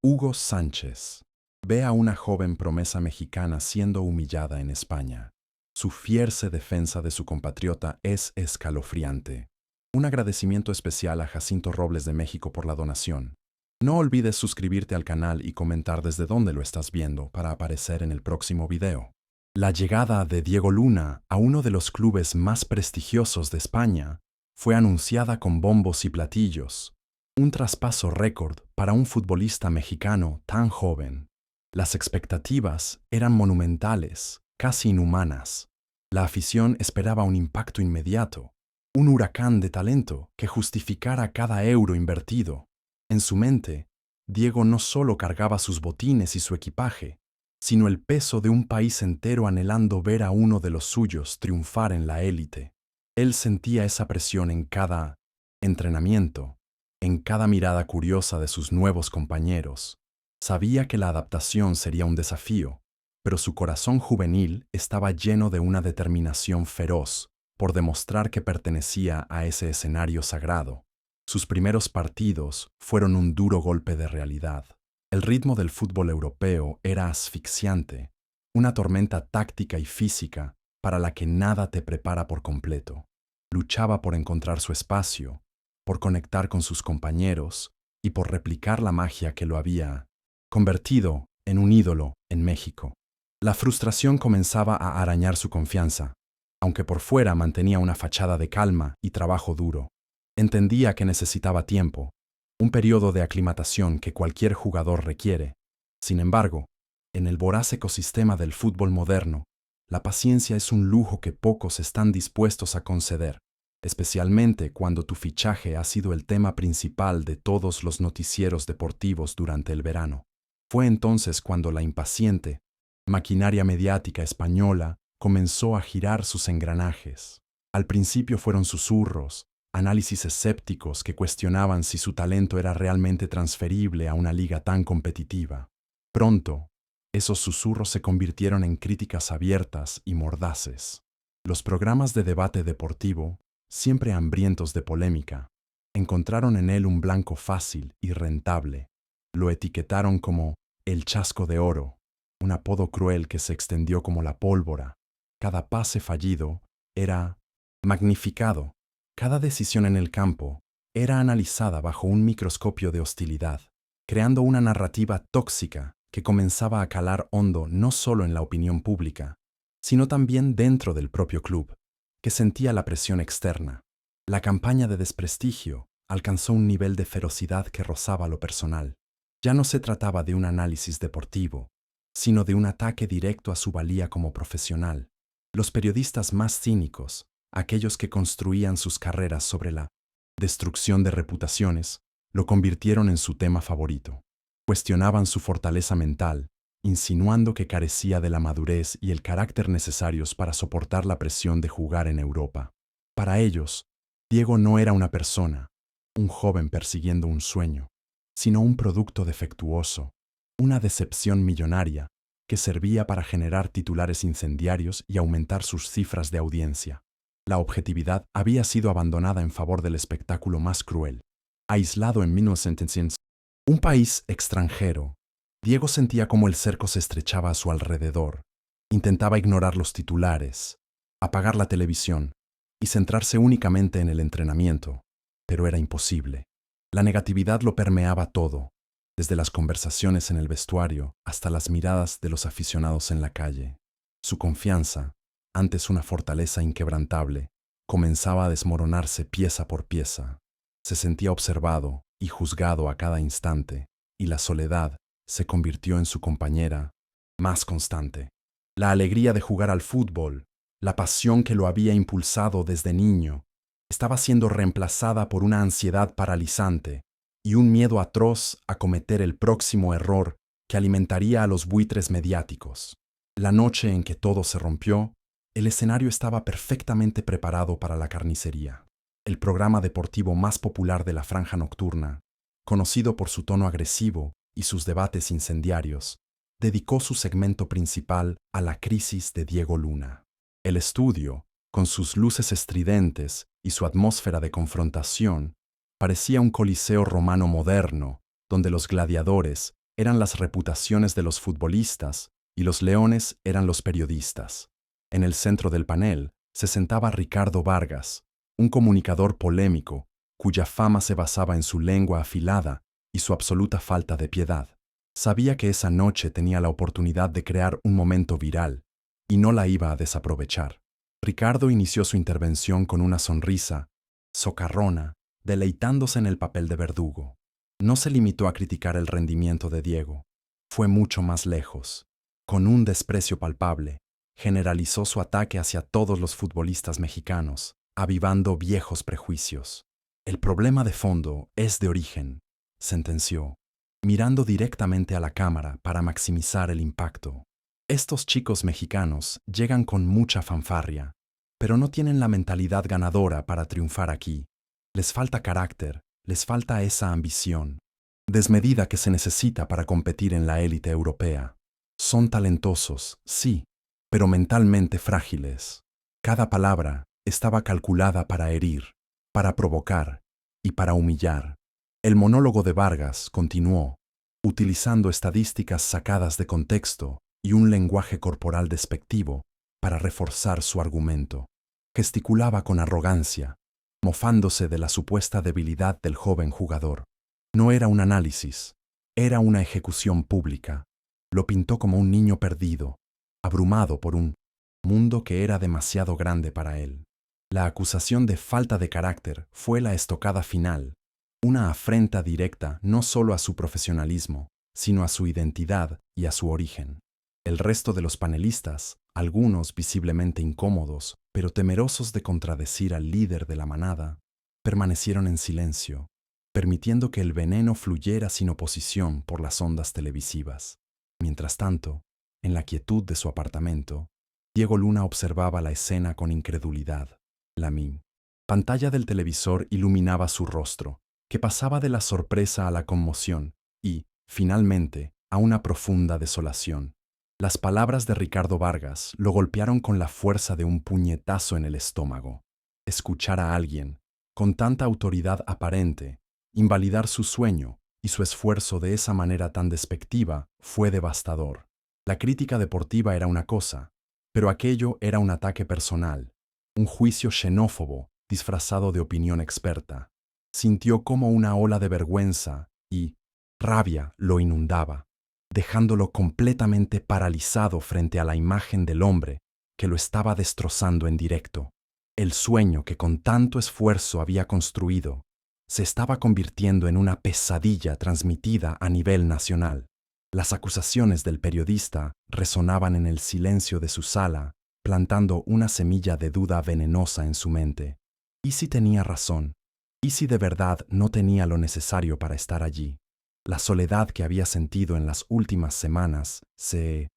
Hugo Sánchez ve a una joven promesa mexicana siendo humillada en España. Su fierce defensa de su compatriota es escalofriante. Un agradecimiento especial a Jacinto Robles de México por la donación. No olvides suscribirte al canal y comentar desde dónde lo estás viendo para aparecer en el próximo video. La llegada de Diego Luna a uno de los clubes más prestigiosos de España fue anunciada con bombos y platillos. Un traspaso récord para un futbolista mexicano tan joven. Las expectativas eran monumentales, casi inhumanas. La afición esperaba un impacto inmediato, un huracán de talento que justificara cada euro invertido. En su mente, Diego no solo cargaba sus botines y su equipaje, sino el peso de un país entero anhelando ver a uno de los suyos triunfar en la élite. Él sentía esa presión en cada entrenamiento, en cada mirada curiosa de sus nuevos compañeros. Sabía que la adaptación sería un desafío, pero su corazón juvenil estaba lleno de una determinación feroz por demostrar que pertenecía a ese escenario sagrado. Sus primeros partidos fueron un duro golpe de realidad. El ritmo del fútbol europeo era asfixiante, una tormenta táctica y física para la que nada te prepara por completo. Luchaba por encontrar su espacio, por conectar con sus compañeros y por replicar la magia que lo había convertido en un ídolo en México. La frustración comenzaba a arañar su confianza, aunque por fuera mantenía una fachada de calma y trabajo duro. Entendía que necesitaba tiempo, un periodo de aclimatación que cualquier jugador requiere. Sin embargo, en el voraz ecosistema del fútbol moderno, la paciencia es un lujo que pocos están dispuestos a conceder, especialmente cuando tu fichaje ha sido el tema principal de todos los noticieros deportivos durante el verano. Fue entonces cuando la impaciente maquinaria mediática española comenzó a girar sus engranajes. Al principio fueron susurros, análisis escépticos que cuestionaban si su talento era realmente transferible a una liga tan competitiva. Pronto, esos susurros se convirtieron en críticas abiertas y mordaces. Los programas de debate deportivo, siempre hambrientos de polémica, encontraron en él un blanco fácil y rentable. Lo etiquetaron como el chasco de oro, un apodo cruel que se extendió como la pólvora. Cada pase fallido era magnificado. Cada decisión en el campo era analizada bajo un microscopio de hostilidad, creando una narrativa tóxica que comenzaba a calar hondo no solo en la opinión pública, sino también dentro del propio club, que sentía la presión externa. La campaña de desprestigio alcanzó un nivel de ferocidad que rozaba lo personal. Ya no se trataba de un análisis deportivo, sino de un ataque directo a su valía como profesional. Los periodistas más cínicos, aquellos que construían sus carreras sobre la destrucción de reputaciones, lo convirtieron en su tema favorito. Cuestionaban su fortaleza mental, insinuando que carecía de la madurez y el carácter necesarios para soportar la presión de jugar en Europa. Para ellos, Diego no era una persona, un joven persiguiendo un sueño, sino un producto defectuoso, una decepción millonaria que servía para generar titulares incendiarios y aumentar sus cifras de audiencia. La objetividad había sido abandonada en favor del espectáculo más cruel. Aislado en 1900, un país extranjero, Diego sentía como el cerco se estrechaba a su alrededor. Intentaba ignorar los titulares, apagar la televisión y centrarse únicamente en el entrenamiento, pero era imposible. La negatividad lo permeaba todo, desde las conversaciones en el vestuario hasta las miradas de los aficionados en la calle. Su confianza, antes una fortaleza inquebrantable, comenzaba a desmoronarse pieza por pieza. Se sentía observado y juzgado a cada instante, y la soledad se convirtió en su compañera más constante. La alegría de jugar al fútbol, la pasión que lo había impulsado desde niño, estaba siendo reemplazada por una ansiedad paralizante y un miedo atroz a cometer el próximo error que alimentaría a los buitres mediáticos. La noche en que todo se rompió, el escenario estaba perfectamente preparado para la carnicería. El programa deportivo más popular de la franja nocturna, conocido por su tono agresivo y sus debates incendiarios, dedicó su segmento principal a la crisis de Diego Luna. El estudio, con sus luces estridentes y su atmósfera de confrontación, parecía un coliseo romano moderno, donde los gladiadores eran las reputaciones de los futbolistas y los leones eran los periodistas. En el centro del panel se sentaba Ricardo Vargas, un comunicador polémico, cuya fama se basaba en su lengua afilada y su absoluta falta de piedad. Sabía que esa noche tenía la oportunidad de crear un momento viral, y no la iba a desaprovechar. Ricardo inició su intervención con una sonrisa socarrona, deleitándose en el papel de verdugo. No se limitó a criticar el rendimiento de Diego. Fue mucho más lejos. Con un desprecio palpable, generalizó su ataque hacia todos los futbolistas mexicanos, avivando viejos prejuicios. El problema de fondo es de origen, sentenció, mirando directamente a la cámara para maximizar el impacto. Estos chicos mexicanos llegan con mucha fanfarria, pero no tienen la mentalidad ganadora para triunfar aquí. Les falta carácter, les falta esa ambición desmedida que se necesita para competir en la élite europea. Son talentosos, sí, pero mentalmente frágiles. Cada palabra estaba calculada para herir, para provocar y para humillar. El monólogo de Vargas continuó, utilizando estadísticas sacadas de contexto y un lenguaje corporal despectivo para reforzar su argumento. Gesticulaba con arrogancia, mofándose de la supuesta debilidad del joven jugador. No era un análisis, era una ejecución pública. Lo pintó como un niño perdido, abrumado por un mundo que era demasiado grande para él. La acusación de falta de carácter fue la estocada final, una afrenta directa no solo a su profesionalismo, sino a su identidad y a su origen. El resto de los panelistas, algunos visiblemente incómodos, pero temerosos de contradecir al líder de la manada, permanecieron en silencio, permitiendo que el veneno fluyera sin oposición por las ondas televisivas. Mientras tanto, en la quietud de su apartamento, Diego Luna observaba la escena con incredulidad. La pantalla del televisor iluminaba su rostro, que pasaba de la sorpresa a la conmoción y, finalmente, a una profunda desolación. Las palabras de Ricardo Vargas lo golpearon con la fuerza de un puñetazo en el estómago. Escuchar a alguien, con tanta autoridad aparente, invalidar su sueño y su esfuerzo de esa manera tan despectiva fue devastador. La crítica deportiva era una cosa, pero aquello era un ataque personal, un juicio xenófobo disfrazado de opinión experta. Sintió como una ola de vergüenza y rabia lo inundaba, dejándolo completamente paralizado frente a la imagen del hombre que lo estaba destrozando en directo. El sueño que con tanto esfuerzo había construido se estaba convirtiendo en una pesadilla transmitida a nivel nacional. Las acusaciones del periodista resonaban en el silencio de su sala, plantando una semilla de duda venenosa en su mente. ¿Y si tenía razón? ¿Y si de verdad no tenía lo necesario para estar allí? La soledad que había sentido en las últimas semanas se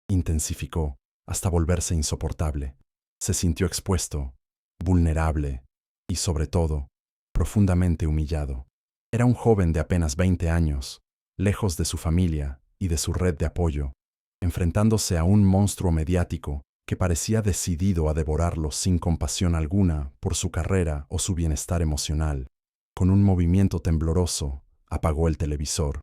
intensificó hasta volverse insoportable. Se sintió expuesto, vulnerable y, sobre todo, profundamente humillado. Era un joven de apenas 20 años, lejos de su familia y de su red de apoyo, enfrentándose a un monstruo mediático que parecía decidido a devorarlo sin compasión alguna por su carrera o su bienestar emocional. Con un movimiento tembloroso, apagó el televisor.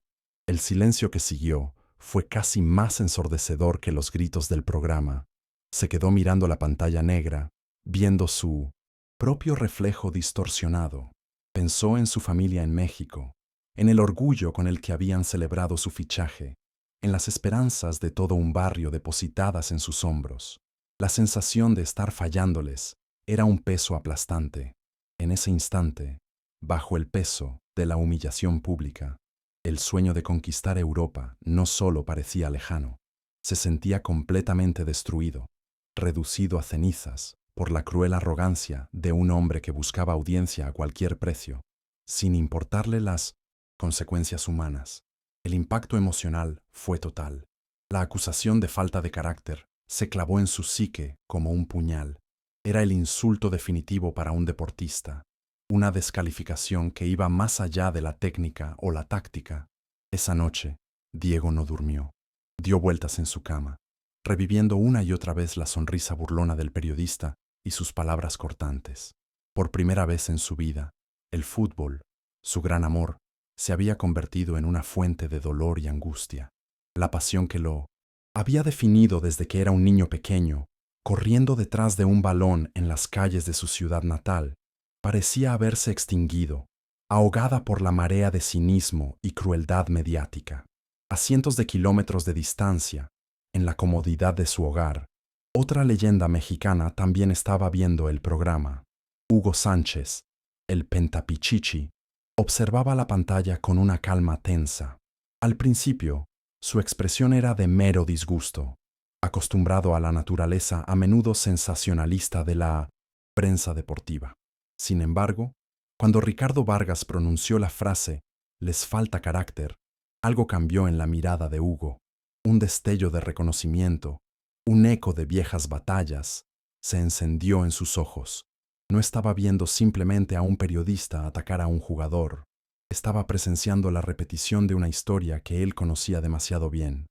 El silencio que siguió fue casi más ensordecedor que los gritos del programa. Se quedó mirando la pantalla negra, viendo su propio reflejo distorsionado. Pensó en su familia en México, en el orgullo con el que habían celebrado su fichaje, en las esperanzas de todo un barrio depositadas en sus hombros. La sensación de estar fallándoles era un peso aplastante. En ese instante, bajo el peso de la humillación pública, el sueño de conquistar Europa no solo parecía lejano, se sentía completamente destruido, reducido a cenizas por la cruel arrogancia de un hombre que buscaba audiencia a cualquier precio, sin importarle las consecuencias humanas. El impacto emocional fue total. La acusación de falta de carácter se clavó en su psique como un puñal. Era el insulto definitivo para un deportista, una descalificación que iba más allá de la técnica o la táctica. Esa noche, Diego no durmió. Dio vueltas en su cama, reviviendo una y otra vez la sonrisa burlona del periodista y sus palabras cortantes. Por primera vez en su vida, el fútbol, su gran amor, se había convertido en una fuente de dolor y angustia. La pasión que lo había definido desde que era un niño pequeño, corriendo detrás de un balón en las calles de su ciudad natal, parecía haberse extinguido, ahogada por la marea de cinismo y crueldad mediática. A cientos de kilómetros de distancia, en la comodidad de su hogar, otra leyenda mexicana también estaba viendo el programa. Hugo Sánchez, el Pentapichichi, observaba la pantalla con una calma tensa. Al principio, su expresión era de mero disgusto, acostumbrado a la naturaleza a menudo sensacionalista de la prensa deportiva. Sin embargo, cuando Ricardo Vargas pronunció la frase «les falta carácter», algo cambió en la mirada de Hugo. Un destello de reconocimiento, un eco de viejas batallas, se encendió en sus ojos. No estaba viendo simplemente a un periodista atacar a un jugador. Estaba presenciando la repetición de una historia que él conocía demasiado bien,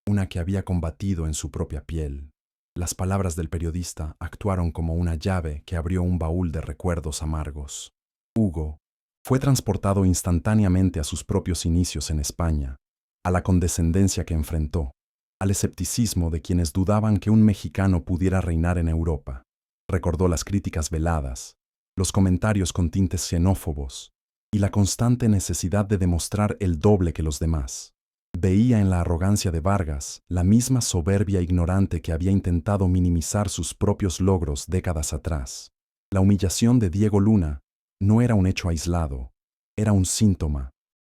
una que había combatido en su propia piel. Las palabras del periodista actuaron como una llave que abrió un baúl de recuerdos amargos. Hugo fue transportado instantáneamente a sus propios inicios en España, a la condescendencia que enfrentó, al escepticismo de quienes dudaban que un mexicano pudiera reinar en Europa. Recordó las críticas veladas, los comentarios con tintes xenófobos y la constante necesidad de demostrar el doble que los demás. Veía en la arrogancia de Vargas la misma soberbia ignorante que había intentado minimizar sus propios logros décadas atrás. La humillación de Diego Luna no era un hecho aislado, era un síntoma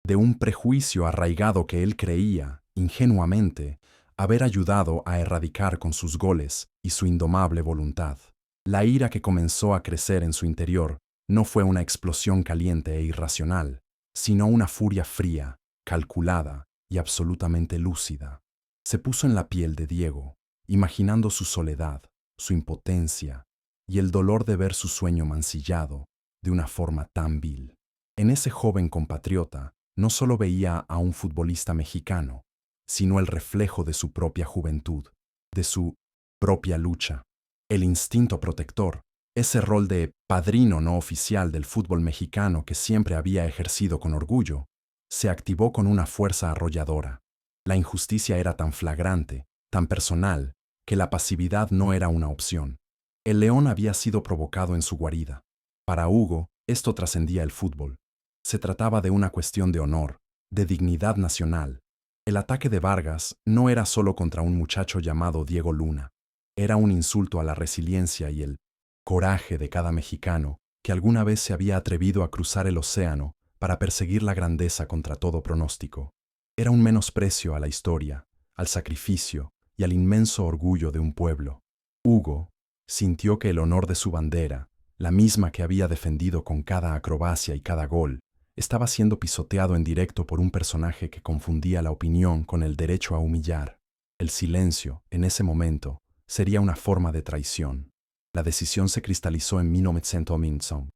de un prejuicio arraigado que él creía, ingenuamente, haber ayudado a erradicar con sus goles y su indomable voluntad. La ira que comenzó a crecer en su interior no fue una explosión caliente e irracional, sino una furia fría, calculada y absolutamente lúcida. Se puso en la piel de Diego, imaginando su soledad, su impotencia y el dolor de ver su sueño mancillado de una forma tan vil. En ese joven compatriota no solo veía a un futbolista mexicano, sino el reflejo de su propia juventud, de su propia lucha. El instinto protector, ese rol de padrino no oficial del fútbol mexicano que siempre había ejercido con orgullo, se activó con una fuerza arrolladora. La injusticia era tan flagrante, tan personal, que la pasividad no era una opción. El león había sido provocado en su guarida. Para Hugo, esto trascendía el fútbol. Se trataba de una cuestión de honor, de dignidad nacional. El ataque de Vargas no era solo contra un muchacho llamado Diego Luna. Era un insulto a la resiliencia y el coraje de cada mexicano que alguna vez se había atrevido a cruzar el océano para perseguir la grandeza contra todo pronóstico. Era un menosprecio a la historia, al sacrificio y al inmenso orgullo de un pueblo. Hugo sintió que el honor de su bandera, la misma que había defendido con cada acrobacia y cada gol, estaba siendo pisoteado en directo por un personaje que confundía la opinión con el derecho a humillar. El silencio, en ese momento, sería una forma de traición. La decisión se cristalizó en 1911.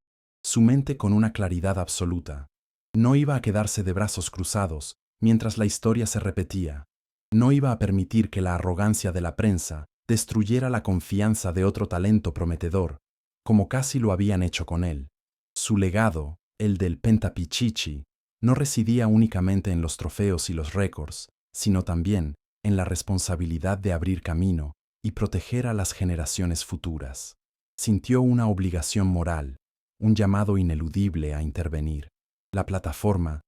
Su mente con una claridad absoluta. No iba a quedarse de brazos cruzados mientras la historia se repetía. No iba a permitir que la arrogancia de la prensa destruyera la confianza de otro talento prometedor, como casi lo habían hecho con él. Su legado, el del Pentapichichi, no residía únicamente en los trofeos y los récords, sino también en la responsabilidad de abrir camino y proteger a las generaciones futuras. Sintió una obligación moral, un llamado ineludible a intervenir. La plataforma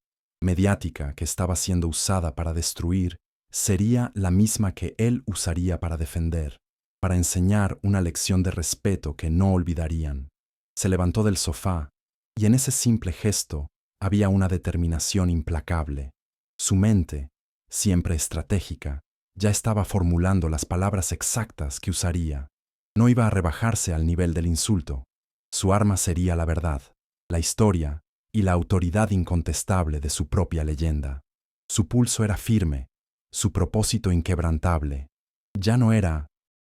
mediática que estaba siendo usada para destruir sería la misma que él usaría para defender, para enseñar una lección de respeto que no olvidarían. Se levantó del sofá, y en ese simple gesto había una determinación implacable. Su mente, siempre estratégica, ya estaba formulando las palabras exactas que usaría. No iba a rebajarse al nivel del insulto. Su arma sería la verdad, la historia y la autoridad incontestable de su propia leyenda. Su pulso era firme, su propósito inquebrantable. Ya no era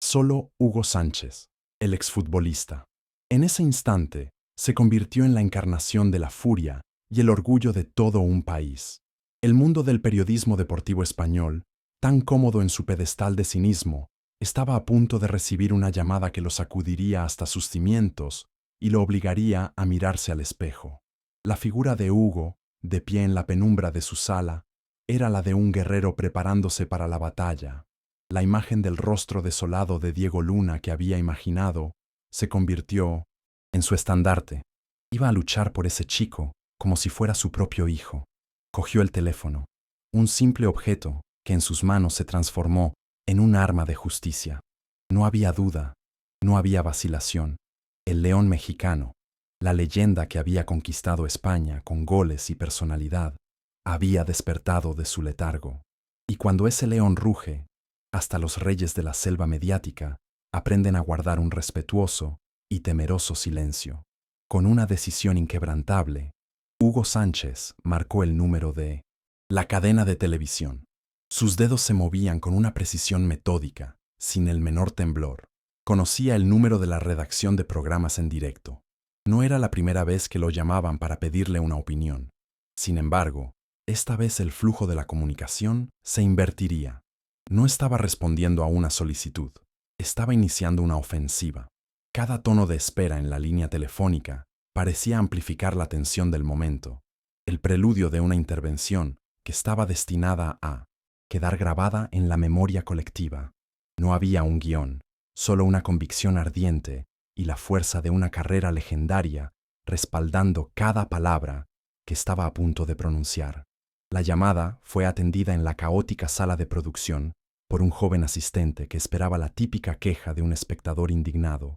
solo Hugo Sánchez, el exfutbolista. En ese instante, se convirtió en la encarnación de la furia y el orgullo de todo un país. El mundo del periodismo deportivo español, tan cómodo en su pedestal de cinismo, estaba a punto de recibir una llamada que lo sacudiría hasta sus cimientos y lo obligaría a mirarse al espejo. La figura de Hugo de pie en la penumbra de su sala, era la de un guerrero preparándose para la batalla. La imagen del rostro desolado de Diego Luna que había imaginado se convirtió en su estandarte. Iba a luchar por ese chico como si fuera su propio hijo. Cogió el teléfono, un simple objeto que en sus manos se transformó en un arma de justicia. No había duda, no había vacilación. El león mexicano, la leyenda que había conquistado España con goles y personalidad, había despertado de su letargo. Y cuando ese león ruge, hasta los reyes de la selva mediática aprenden a guardar un respetuoso y temeroso silencio. Con una decisión inquebrantable, Hugo Sánchez marcó el número de la cadena de televisión. Sus dedos se movían con una precisión metódica, sin el menor temblor. Conocía el número de la redacción de programas en directo. No era la primera vez que lo llamaban para pedirle una opinión. Sin embargo, esta vez el flujo de la comunicación se invertiría. No estaba respondiendo a una solicitud, estaba iniciando una ofensiva. Cada tono de espera en la línea telefónica parecía amplificar la tensión del momento, el preludio de una intervención que estaba destinada a quedar grabada en la memoria colectiva. No había un guión, solo una convicción ardiente y la fuerza de una carrera legendaria respaldando cada palabra que estaba a punto de pronunciar. La llamada fue atendida en la caótica sala de producción por un joven asistente que esperaba la típica queja de un espectador indignado.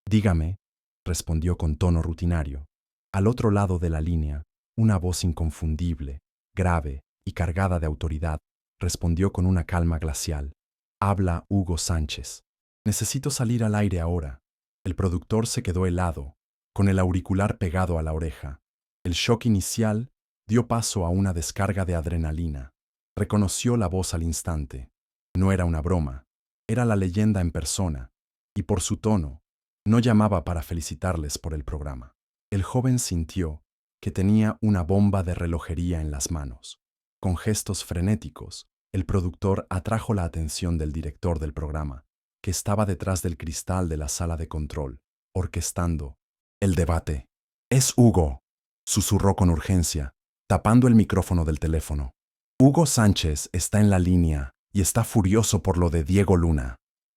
«Dígame», respondió con tono rutinario. Al otro lado de la línea, una voz inconfundible, grave y cargada de autoridad, respondió con una calma glacial. «Habla Hugo Sánchez. Necesito salir al aire ahora». El productor se quedó helado, con el auricular pegado a la oreja. El shock inicial dio paso a una descarga de adrenalina. Reconoció la voz al instante. No era una broma, era la leyenda en persona, y por su tono, no llamaba para felicitarles por el programa. El joven sintió que tenía una bomba de relojería en las manos. Con gestos frenéticos, el productor atrajo la atención del director del programa, que estaba detrás del cristal de la sala de control, orquestando el debate. «Es Hugo», susurró con urgencia, tapando el micrófono del teléfono. «Hugo Sánchez está en la línea y está furioso por lo de Diego Luna».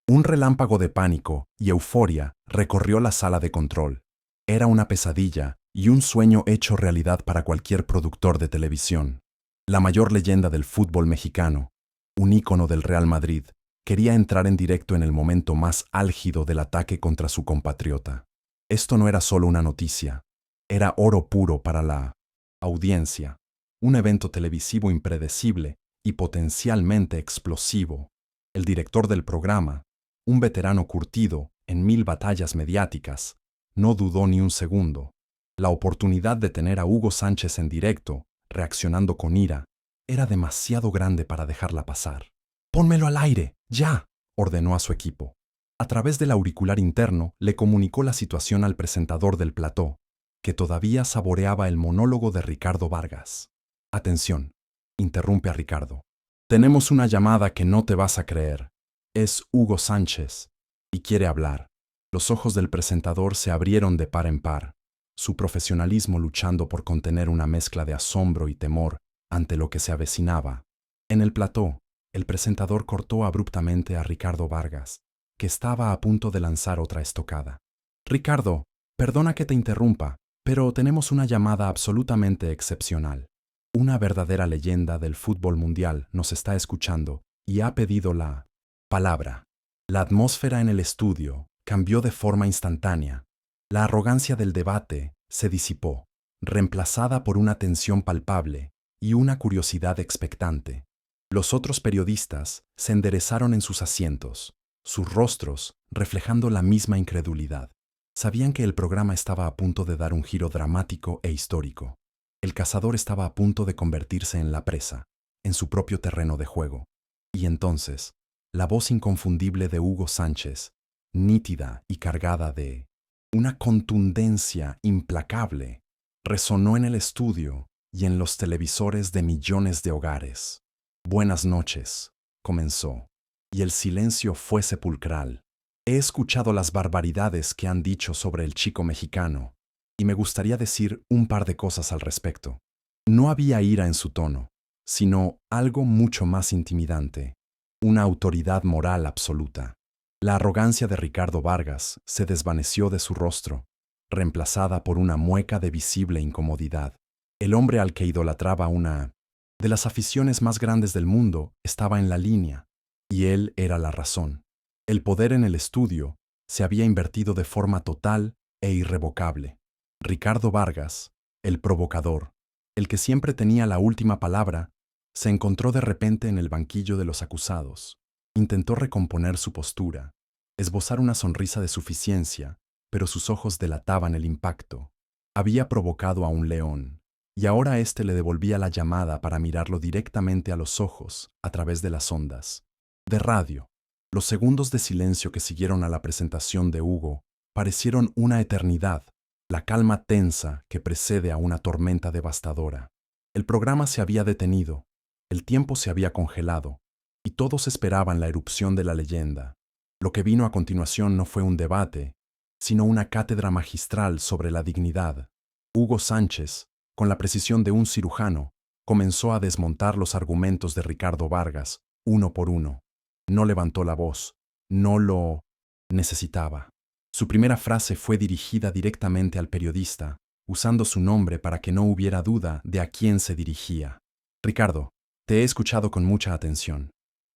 Un relámpago de pánico y euforia recorrió la sala de control. Era una pesadilla y un sueño hecho realidad para cualquier productor de televisión. La mayor leyenda del fútbol mexicano, un ícono del Real Madrid, quería entrar en directo en el momento más álgido del ataque contra su compatriota. Esto no era solo una noticia, era oro puro para la audiencia, un evento televisivo impredecible y potencialmente explosivo. El director del programa, un veterano curtido en 1000 batallas mediáticas, no dudó ni un segundo. La oportunidad de tener a Hugo Sánchez en directo, reaccionando con ira, era demasiado grande para dejarla pasar. «Pónmelo al aire, ya», ordenó a su equipo. A través del auricular interno le comunicó la situación al presentador del plató, que todavía saboreaba el monólogo de Ricardo Vargas. «Atención», interrumpe a Ricardo. «Tenemos una llamada que no te vas a creer. Es Hugo Sánchez y quiere hablar». Los ojos del presentador se abrieron de par en par, su profesionalismo luchando por contener una mezcla de asombro y temor ante lo que se avecinaba. En el plató, el presentador cortó abruptamente a Ricardo Vargas, que estaba a punto de lanzar otra estocada. «Ricardo, perdona que te interrumpa, pero tenemos una llamada absolutamente excepcional. Una verdadera leyenda del fútbol mundial nos está escuchando y ha pedido la palabra». La atmósfera en el estudio cambió de forma instantánea. La arrogancia del debate se disipó, reemplazada por una tensión palpable y una curiosidad expectante. Los otros periodistas se enderezaron en sus asientos, sus rostros reflejando la misma incredulidad. Sabían que el programa estaba a punto de dar un giro dramático e histórico. El cazador estaba a punto de convertirse en la presa, en su propio terreno de juego. Y entonces, la voz inconfundible de Hugo Sánchez, nítida y cargada de una contundencia implacable, resonó en el estudio y en los televisores de millones de hogares. «Buenas noches», comenzó, y el silencio fue sepulcral. «He escuchado las barbaridades que han dicho sobre el chico mexicano, y me gustaría decir un par de cosas al respecto. No había ira en su tono, sino algo mucho más intimidante, una autoridad moral absoluta. La arrogancia de Ricardo Vargas se desvaneció de su rostro, reemplazada por una mueca de visible incomodidad. El hombre al que idolatraba una de las aficiones más grandes del mundo estaba en la línea, y él era la razón. El poder en el estudio se había invertido de forma total e irrevocable. Ricardo Vargas, el provocador, el que siempre tenía la última palabra, se encontró de repente en el banquillo de los acusados. Intentó recomponer su postura, esbozar una sonrisa de suficiencia, pero sus ojos delataban el impacto. Había provocado a un león, y ahora éste le devolvía la llamada para mirarlo directamente a los ojos a través de las ondas de radio. Los segundos de silencio que siguieron a la presentación de Hugo parecieron una eternidad, la calma tensa que precede a una tormenta devastadora. El programa se había detenido, el tiempo se había congelado, y todos esperaban la erupción de la leyenda. Lo que vino a continuación no fue un debate, sino una cátedra magistral sobre la dignidad. Hugo Sánchez, con la precisión de un cirujano, comenzó a desmontar los argumentos de Ricardo Vargas, uno por uno. No levantó la voz, no lo necesitaba. Su primera frase fue dirigida directamente al periodista, usando su nombre para que no hubiera duda de a quién se dirigía. Ricardo, te he escuchado con mucha atención,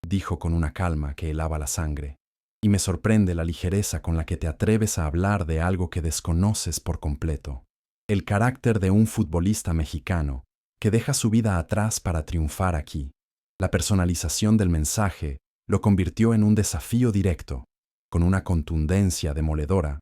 dijo con una calma que helaba la sangre, y me sorprende la ligereza con la que te atreves a hablar de algo que desconoces por completo. El carácter de un futbolista mexicano que deja su vida atrás para triunfar aquí. La personalización del mensaje lo convirtió en un desafío directo. Con una contundencia demoledora,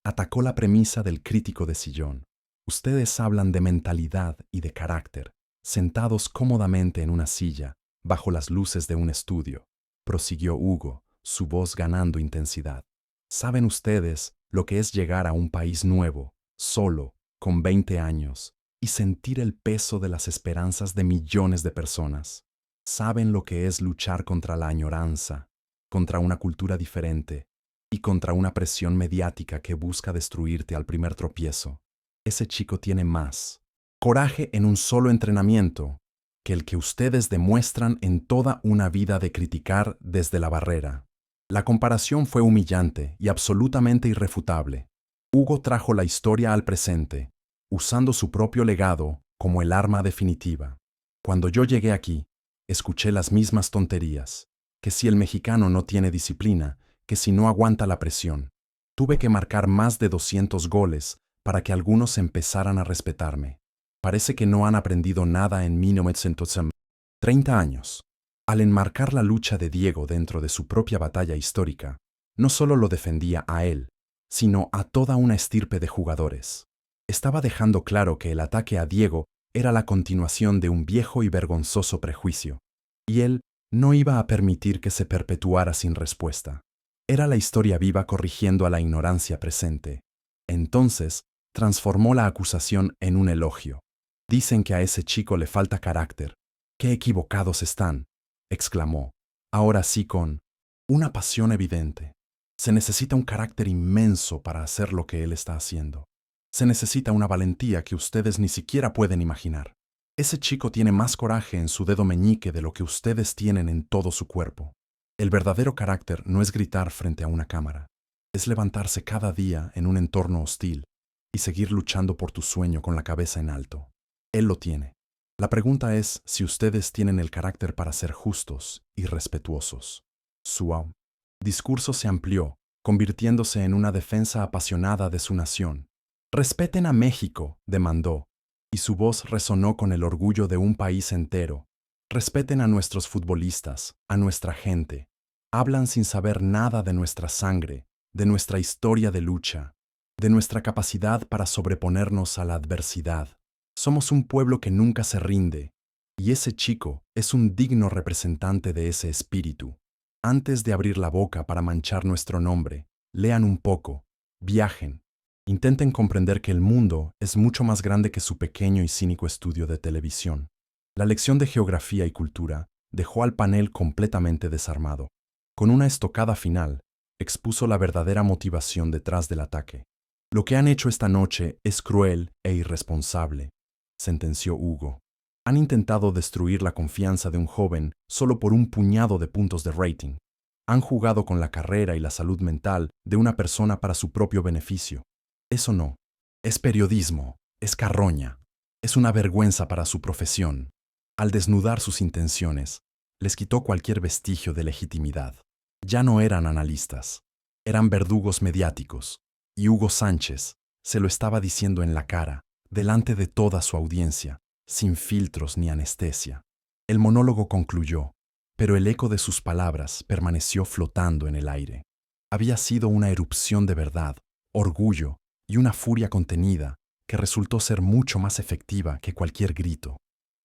atacó la premisa del crítico de sillón. Ustedes hablan de mentalidad y de carácter, sentados cómodamente en una silla, bajo las luces de un estudio, prosiguió Hugo, su voz ganando intensidad. ¿Saben ustedes lo que es llegar a un país nuevo, solo, con 20 años, y sentir el peso de las esperanzas de millones de personas? ¿Saben lo que es luchar contra la añoranza, contra una cultura diferente y contra una presión mediática que busca destruirte al primer tropiezo? Ese chico tiene más coraje en un solo entrenamiento que el que ustedes demuestran en toda una vida de criticar desde la barrera. La comparación fue humillante y absolutamente irrefutable. Hugo trajo la historia al presente, usando su propio legado como el arma definitiva. Cuando yo llegué aquí, escuché las mismas tonterías, que si el mexicano no tiene disciplina, que si no aguanta la presión. Tuve que marcar más de 200 goles para que algunos empezaran a respetarme. Parece que no han aprendido nada en 1930 años. Al enmarcar la lucha de Diego dentro de su propia batalla histórica, no solo lo defendía a él, sino a toda una estirpe de jugadores. Estaba dejando claro que el ataque a Diego era la continuación de un viejo y vergonzoso prejuicio, y él no iba a permitir que se perpetuara sin respuesta. Era la historia viva corrigiendo a la ignorancia presente. Entonces, transformó la acusación en un elogio. Dicen que a ese chico le falta carácter. ¡Qué equivocados están!, exclamó, ahora sí con una pasión evidente. Se necesita un carácter inmenso para hacer lo que él está haciendo. Se necesita una valentía que ustedes ni siquiera pueden imaginar. Ese chico tiene más coraje en su dedo meñique de lo que ustedes tienen en todo su cuerpo. El verdadero carácter no es gritar frente a una cámara. Es levantarse cada día en un entorno hostil y seguir luchando por tu sueño con la cabeza en alto. Él lo tiene. La pregunta es si ustedes tienen el carácter para ser justos y respetuosos. Su discurso se amplió, convirtiéndose en una defensa apasionada de su nación. Respeten a México, demandó, y su voz resonó con el orgullo de un país entero. Respeten a nuestros futbolistas, a nuestra gente. Hablan sin saber nada de nuestra sangre, de nuestra historia de lucha, de nuestra capacidad para sobreponernos a la adversidad. Somos un pueblo que nunca se rinde, y ese chico es un digno representante de ese espíritu. Antes de abrir la boca para manchar nuestro nombre, lean un poco, viajen, intenten comprender que el mundo es mucho más grande que su pequeño y cínico estudio de televisión. La lección de geografía y cultura dejó al panel completamente desarmado. Con una estocada final, expuso la verdadera motivación detrás del ataque. Lo que han hecho esta noche es cruel e irresponsable, sentenció Hugo. Han intentado destruir la confianza de un joven solo por un puñado de puntos de rating. Han jugado con la carrera y la salud mental de una persona para su propio beneficio. Eso no. Es periodismo, es carroña, es una vergüenza para su profesión. Al desnudar sus intenciones, les quitó cualquier vestigio de legitimidad. Ya no eran analistas, eran verdugos mediáticos, y Hugo Sánchez se lo estaba diciendo en la cara, delante de toda su audiencia, sin filtros ni anestesia. El monólogo concluyó, pero el eco de sus palabras permaneció flotando en el aire. Había sido una erupción de verdad, orgullo y una furia contenida que resultó ser mucho más efectiva que cualquier grito.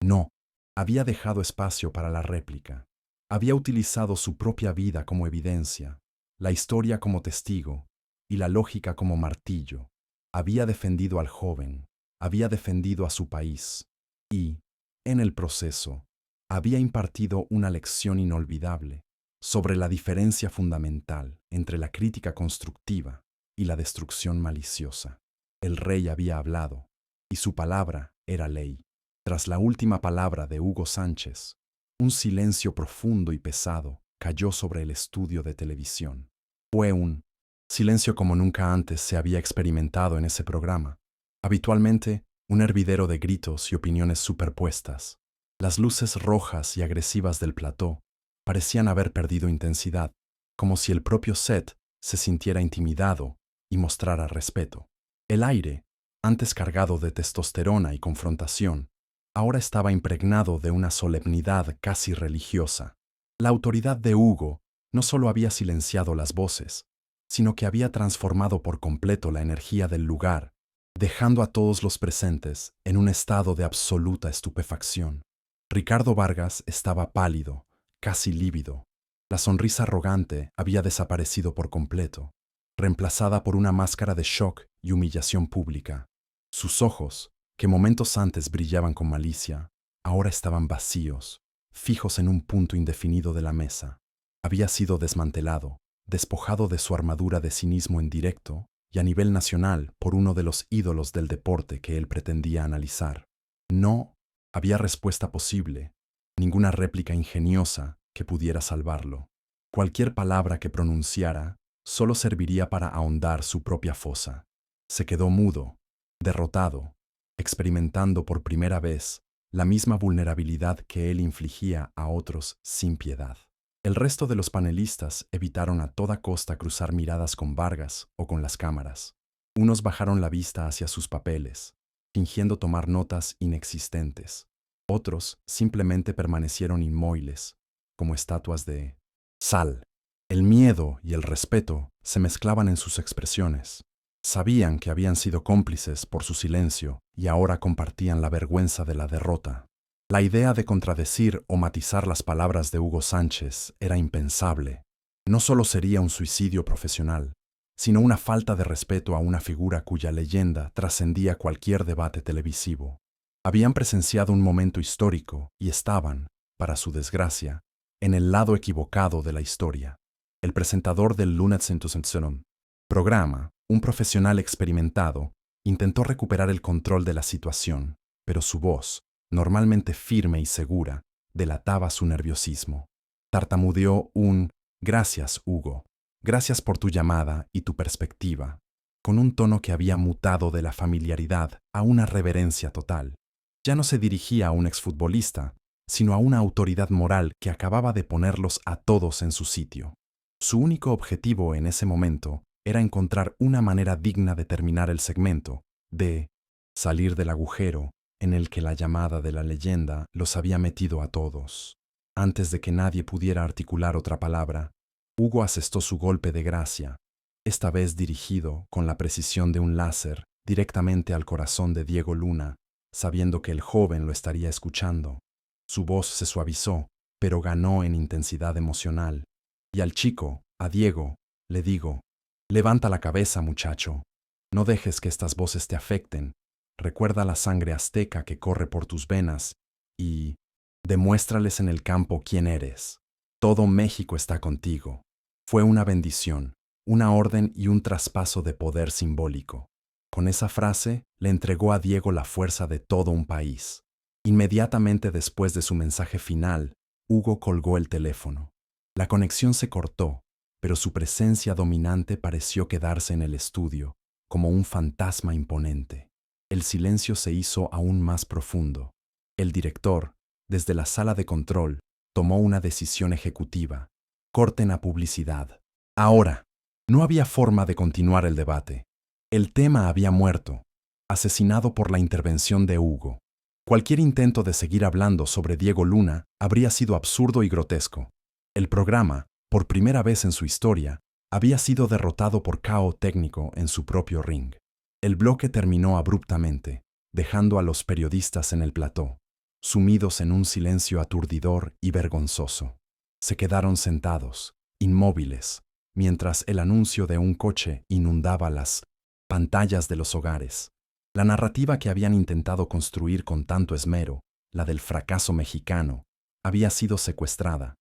No, había dejado espacio para la réplica. Había utilizado su propia vida como evidencia, la historia como testigo y la lógica como martillo. Había defendido al joven, había defendido a su país y, en el proceso, había impartido una lección inolvidable sobre la diferencia fundamental entre la crítica constructiva y la destrucción maliciosa. El rey había hablado, y su palabra era ley. Tras la última palabra de Hugo Sánchez, un silencio profundo y pesado cayó sobre el estudio de televisión. Fue un silencio como nunca antes se había experimentado en ese programa. Habitualmente, un hervidero de gritos y opiniones superpuestas. Las luces rojas y agresivas del plató parecían haber perdido intensidad, como si el propio set se sintiera intimidado y mostrara respeto. El aire, antes cargado de testosterona y confrontación, ahora estaba impregnado de una solemnidad casi religiosa. La autoridad de Hugo no solo había silenciado las voces, sino que había transformado por completo la energía del lugar, dejando a todos los presentes en un estado de absoluta estupefacción. Ricardo Vargas estaba pálido, casi lívido. La sonrisa arrogante había desaparecido por completo, reemplazada por una máscara de shock y humillación pública. Sus ojos, que momentos antes brillaban con malicia, ahora estaban vacíos, fijos en un punto indefinido de la mesa. Había sido desmantelado, despojado de su armadura de cinismo en directo y a nivel nacional por uno de los ídolos del deporte que él pretendía analizar. No había respuesta posible, ninguna réplica ingeniosa que pudiera salvarlo. Cualquier palabra que pronunciara solo serviría para ahondar su propia fosa. Se quedó mudo, derrotado, experimentando por primera vez la misma vulnerabilidad que él infligía a otros sin piedad. El resto de los panelistas evitaron a toda costa cruzar miradas con Vargas o con las cámaras. Unos bajaron la vista hacia sus papeles, fingiendo tomar notas inexistentes. Otros simplemente permanecieron inmóviles, como estatuas de sal. El miedo y el respeto se mezclaban en sus expresiones. Sabían que habían sido cómplices por su silencio y ahora compartían la vergüenza de la derrota. La idea de contradecir o matizar las palabras de Hugo Sánchez era impensable. No solo sería un suicidio profesional, sino una falta de respeto a una figura cuya leyenda trascendía cualquier debate televisivo. Habían presenciado un momento histórico y estaban, para su desgracia, en el lado equivocado de la historia. El presentador del Lunatsentuzentserum programa, un profesional experimentado, intentó recuperar el control de la situación, pero su voz, normalmente firme y segura, delataba su nerviosismo. Tartamudeó un «Gracias, Hugo. Gracias por tu llamada y tu perspectiva», con un tono que había mutado de la familiaridad a una reverencia total. Ya no se dirigía a un exfutbolista, sino a una autoridad moral que acababa de ponerlos a todos en su sitio. Su único objetivo en ese momento era encontrar una manera digna de terminar el segmento, de salir del agujero en el que la llamada de la leyenda los había metido a todos. Antes de que nadie pudiera articular otra palabra, Hugo asestó su golpe de gracia, esta vez dirigido con la precisión de un láser directamente al corazón de Diego Luna, sabiendo que el joven lo estaría escuchando. Su voz se suavizó, pero ganó en intensidad emocional. Y al chico, a Diego, le digo: «Levanta la cabeza, muchacho. No dejes que estas voces te afecten. Recuerda la sangre azteca que corre por tus venas y demuéstrales en el campo quién eres. Todo México está contigo». Fue una bendición, una orden y un traspaso de poder simbólico. Con esa frase le entregó a Diego la fuerza de todo un país. Inmediatamente después de su mensaje final, Hugo colgó el teléfono. La conexión se cortó, pero su presencia dominante pareció quedarse en el estudio, como un fantasma imponente. El silencio se hizo aún más profundo. El director, desde la sala de control, tomó una decisión ejecutiva. Corten a publicidad. Ahora, no había forma de continuar el debate. El tema había muerto, asesinado por la intervención de Hugo. Cualquier intento de seguir hablando sobre Diego Luna habría sido absurdo y grotesco. El programa, por primera vez en su historia, había sido derrotado por KO técnico en su propio ring. El bloque terminó abruptamente, dejando a los periodistas en el plató, sumidos en un silencio aturdidor y vergonzoso. Se quedaron sentados, inmóviles, mientras el anuncio de un coche inundaba las pantallas de los hogares. La narrativa que habían intentado construir con tanto esmero, la del fracaso mexicano, había sido secuestrada,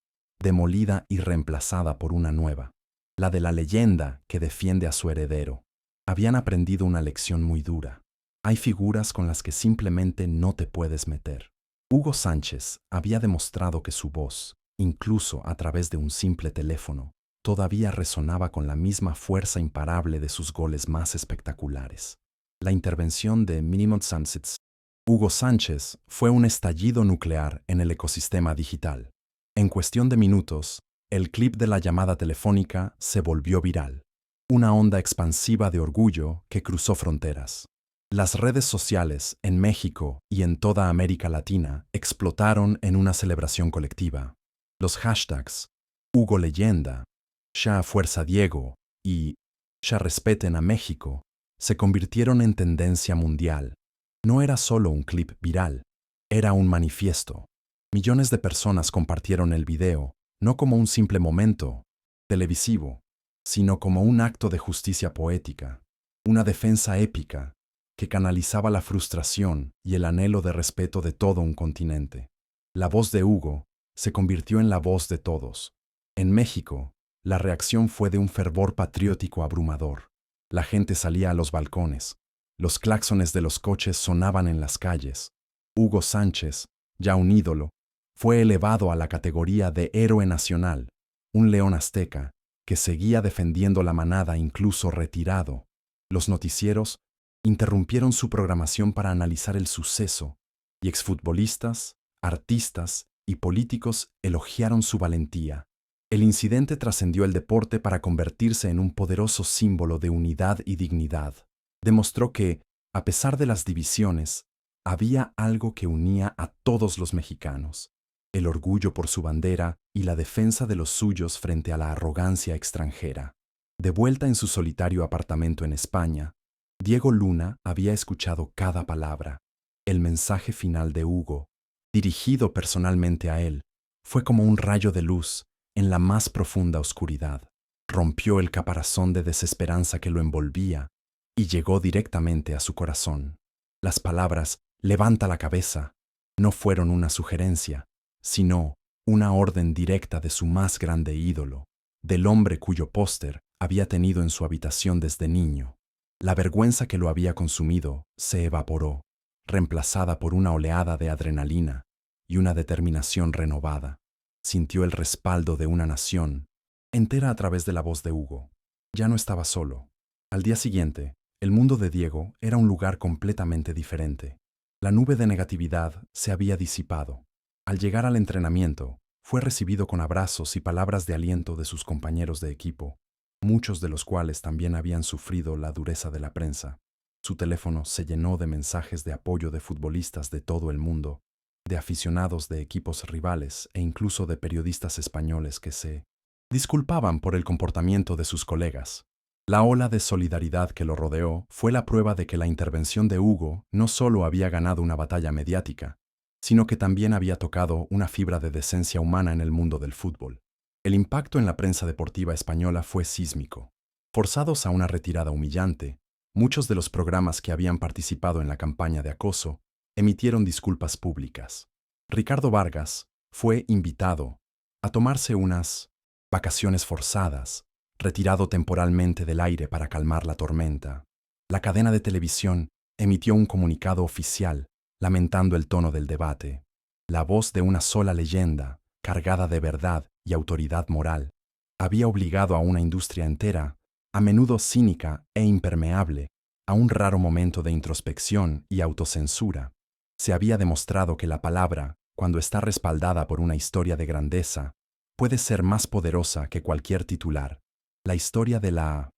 demolida y reemplazada por una nueva, la de la leyenda que defiende a su heredero. Habían aprendido una lección muy dura. Hay figuras con las que simplemente no te puedes meter. Hugo Sánchez había demostrado que su voz, incluso a través de un simple teléfono, todavía resonaba con la misma fuerza imparable de sus goles más espectaculares. La intervención de Minimum Sunsets, Hugo Sánchez, fue un estallido nuclear en el ecosistema digital. En cuestión de minutos, el clip de la llamada telefónica se volvió viral. Una onda expansiva de orgullo que cruzó fronteras. Las redes sociales en México y en toda América Latina explotaron en una celebración colectiva. Los hashtags Hugo Leyenda, Sha Fuerza Diego y Sha Respeten a México se convirtieron en tendencia mundial. No era solo un clip viral, era un manifiesto. Millones de personas compartieron el video, no como un simple momento televisivo, sino como un acto de justicia poética, una defensa épica que canalizaba la frustración y el anhelo de respeto de todo un continente. La voz de Hugo se convirtió en la voz de todos. En México, la reacción fue de un fervor patriótico abrumador. La gente salía a los balcones, los claxones de los coches sonaban en las calles. Hugo Sánchez, ya un ídolo, fue elevado a la categoría de héroe nacional, un león azteca que seguía defendiendo la manada incluso retirado. Los noticieros interrumpieron su programación para analizar el suceso, y exfutbolistas, artistas y políticos elogiaron su valentía. El incidente trascendió el deporte para convertirse en un poderoso símbolo de unidad y dignidad. Demostró que, a pesar de las divisiones, había algo que unía a todos los mexicanos: el orgullo por su bandera y la defensa de los suyos frente a la arrogancia extranjera. De vuelta en su solitario apartamento en España, Diego Luna había escuchado cada palabra. El mensaje final de Hugo, dirigido personalmente a él, fue como un rayo de luz en la más profunda oscuridad. Rompió el caparazón de desesperanza que lo envolvía y llegó directamente a su corazón. Las palabras «levanta la cabeza» no fueron una sugerencia, sino una orden directa de su más grande ídolo, del hombre cuyo póster había tenido en su habitación desde niño. La vergüenza que lo había consumido se evaporó, reemplazada por una oleada de adrenalina y una determinación renovada. Sintió el respaldo de una nación entera a través de la voz de Hugo. Ya no estaba solo. Al día siguiente, el mundo de Diego era un lugar completamente diferente. La nube de negatividad se había disipado. Al llegar al entrenamiento, fue recibido con abrazos y palabras de aliento de sus compañeros de equipo, muchos de los cuales también habían sufrido la dureza de la prensa. Su teléfono se llenó de mensajes de apoyo de futbolistas de todo el mundo, de aficionados de equipos rivales e incluso de periodistas españoles que se disculpaban por el comportamiento de sus colegas. La ola de solidaridad que lo rodeó fue la prueba de que la intervención de Hugo no solo había ganado una batalla mediática, sino que también había tocado una fibra de decencia humana en el mundo del fútbol. El impacto en la prensa deportiva española fue sísmico. Forzados a una retirada humillante, muchos de los programas que habían participado en la campaña de acoso emitieron disculpas públicas. Ricardo Vargas fue invitado a tomarse unas vacaciones forzadas, retirado temporalmente del aire para calmar la tormenta. La cadena de televisión emitió un comunicado oficial lamentando el tono del debate. La voz de una sola leyenda, cargada de verdad y autoridad moral, había obligado a una industria entera, a menudo cínica e impermeable, a un raro momento de introspección y autocensura. Se había demostrado que la palabra, cuando está respaldada por una historia de grandeza, puede ser más poderosa que cualquier titular. La historia de la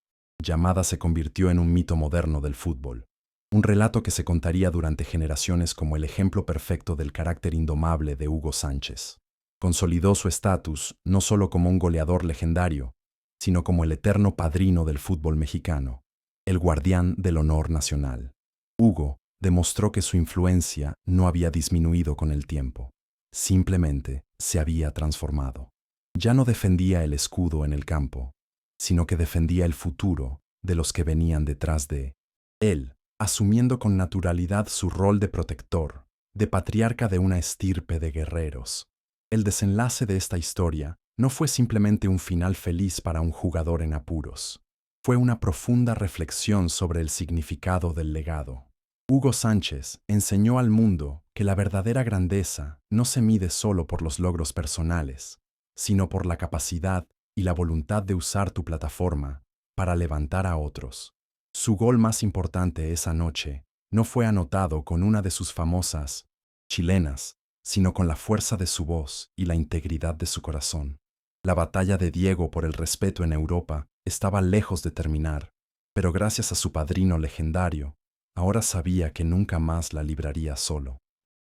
llamada se convirtió en un mito moderno del fútbol, un relato que se contaría durante generaciones como el ejemplo perfecto del carácter indomable de Hugo Sánchez. Consolidó su estatus no solo como un goleador legendario, sino como el eterno padrino del fútbol mexicano, el guardián del honor nacional. Hugo demostró que su influencia no había disminuido con el tiempo, simplemente se había transformado. Ya no defendía el escudo en el campo, sino que defendía el futuro de los que venían detrás de él, asumiendo con naturalidad su rol de protector, de patriarca de una estirpe de guerreros. El desenlace de esta historia no fue simplemente un final feliz para un jugador en apuros. Fue una profunda reflexión sobre el significado del legado. Hugo Sánchez enseñó al mundo que la verdadera grandeza no se mide solo por los logros personales, sino por la capacidad y la voluntad de usar tu plataforma para levantar a otros. Su gol más importante esa noche no fue anotado con una de sus famosas chilenas, sino con la fuerza de su voz y la integridad de su corazón. La batalla de Diego por el respeto en Europa estaba lejos de terminar, pero gracias a su padrino legendario, ahora sabía que nunca más la libraría solo.